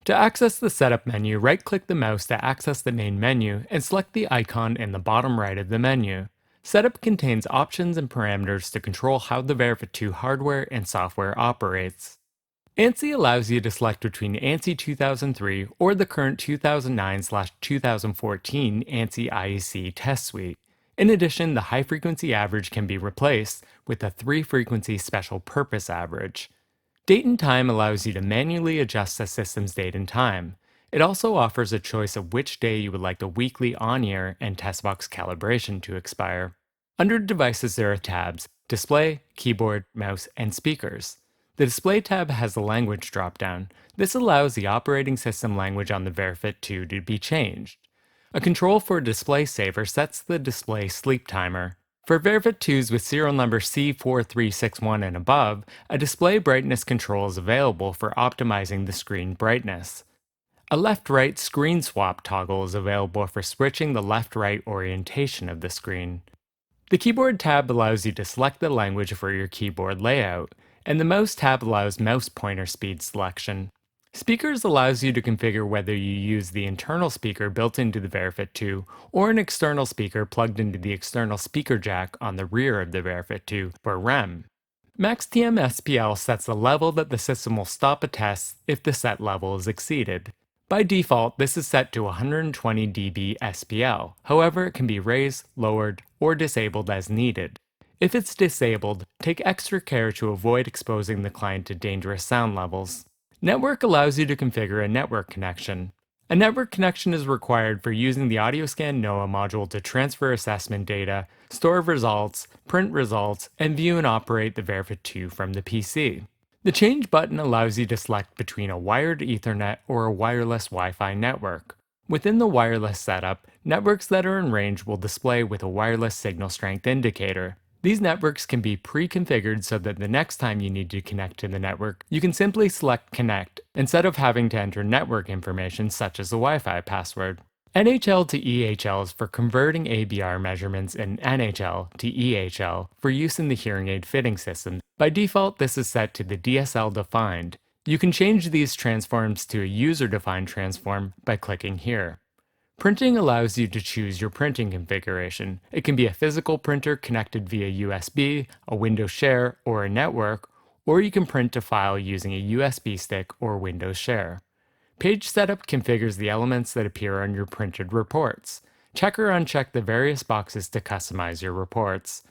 To access the Setup menu, right-click the mouse to access the main menu and select the icon in the bottom right of the menu. Setup contains options and parameters to control how the Verifit2 hardware and software operates. ANSI allows you to select between ANSI 2003 or the current 2009/2014 ANSI IEC test suite. In addition, the high frequency average can be replaced with a 3-frequency special purpose average. Date and time allows you to manually adjust the system's date and time. It also offers a choice of which day you would like the weekly on-ear and test box calibration to expire. Under devices, there are tabs: display, keyboard, mouse, and speakers. The display tab has the language dropdown. This allows the operating system language on the Verifit2 to be changed. A control for display saver sets the display sleep timer. For Verifit2s with serial number C4361 and above, a display brightness control is available for optimizing the screen brightness. A left-right screen swap toggle is available for switching the left-right orientation of the screen. The keyboard tab allows you to select the language for your keyboard layout, and the mouse tab allows mouse pointer speed selection. Speakers allows you to configure whether you use the internal speaker built into the Verifit2 or an external speaker plugged into the external speaker jack on the rear of the Verifit2 for REM. MaxTM SPL sets the level that the system will stop a test if the set level is exceeded. By default, this is set to 120 dB SPL. However, it can be raised, lowered, or disabled as needed. If it's disabled, take extra care to avoid exposing the client to dangerous sound levels. Network allows you to configure a network connection. A network connection is required for using the AudioScan NOAA module to transfer assessment data, store results, print results, and view and operate the Verifit2 from the PC. The Change button allows you to select between a wired Ethernet or a wireless Wi-Fi network. Within the wireless setup, networks that are in range will display with a wireless signal strength indicator. These networks can be pre-configured so that the next time you need to connect to the network, you can simply select Connect instead of having to enter network information such as a Wi-Fi password. NHL to EHL is for converting ABR measurements in NHL to EHL for use in the hearing aid fitting system. By default, this is set to the DSL defined. You can change these transforms to a user-defined transform by clicking here. Printing allows you to choose your printing configuration. It can be a physical printer connected via USB, a Windows Share, or a network, or you can print a file using a USB stick or Windows Share. Page Setup configures the elements that appear on your printed reports. Check or uncheck the various boxes to customize your reports.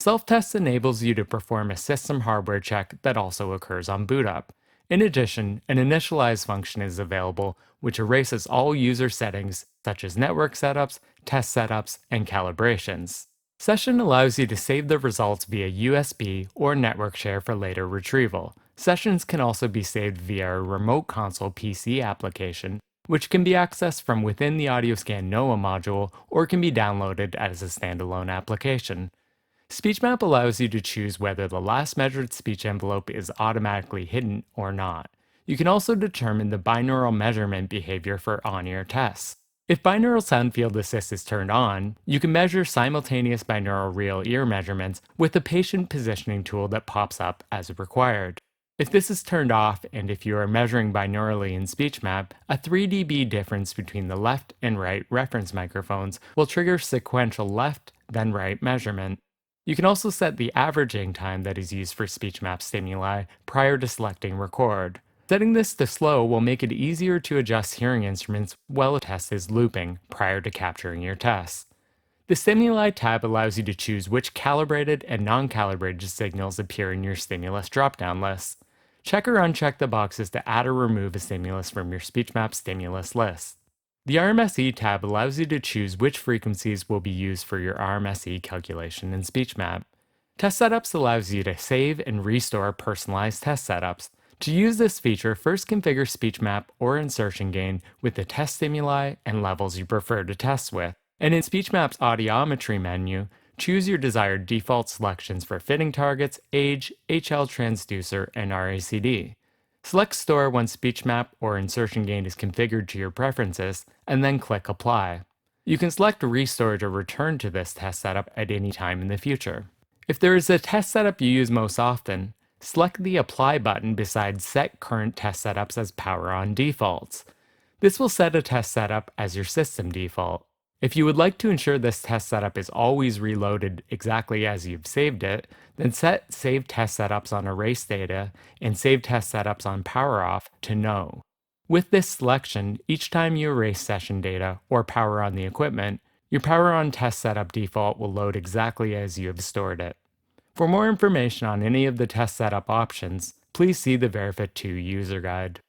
Self-test enables you to perform a system hardware check that also occurs on boot up. In addition, an initialize function is available, which erases all user settings such as network setups, test setups, and calibrations. Session allows you to save the results via USB or network share for later retrieval. Sessions can also be saved via a remote console PC application, which can be accessed from within the AudioScan NOAA module or can be downloaded as a standalone application. SpeechMap allows you to choose whether the last measured speech envelope is automatically hidden or not. You can also determine the binaural measurement behavior for on-ear tests. If binaural sound field assist is turned on, you can measure simultaneous binaural real ear measurements with the patient positioning tool that pops up as required. If this is turned off and if you are measuring binaurally in SpeechMap, a 3 dB difference between the left and right reference microphones will trigger sequential left, then right measurement. You can also set the averaging time that is used for SpeechMap stimuli prior to selecting record. Setting this to slow will make it easier to adjust hearing instruments while a test is looping prior to capturing your test. The Stimuli tab allows you to choose which calibrated and non-calibrated signals appear in your stimulus drop-down list. Check or uncheck the boxes to add or remove a stimulus from your SpeechMap stimulus list. The RMSE tab allows you to choose which frequencies will be used for your RMSE calculation in SpeechMap. Test Setups allows you to save and restore personalized test setups. To use this feature, first configure SpeechMap or insertion gain with the test stimuli and levels you prefer to test with. And in SpeechMap's audiometry menu, choose your desired default selections for fitting targets, age, HL transducer, and RACD. Select Store once SpeechMap or insertion gain is configured to your preferences, and then click Apply. You can select Restore to return to this test setup at any time in the future. If there is a test setup you use most often, select the Apply button beside Set Current Test Setups as Power On Defaults. This will set a test setup as your system default. If you would like to ensure this test setup is always reloaded exactly as you've saved it, then set Save Test Setups on Erase Data and Save Test Setups on Power Off to No. With this selection, each time you erase session data or power on the equipment, your Power On Test Setup default will load exactly as you have stored it. For more information on any of the test setup options, please see the Verifit2 user guide.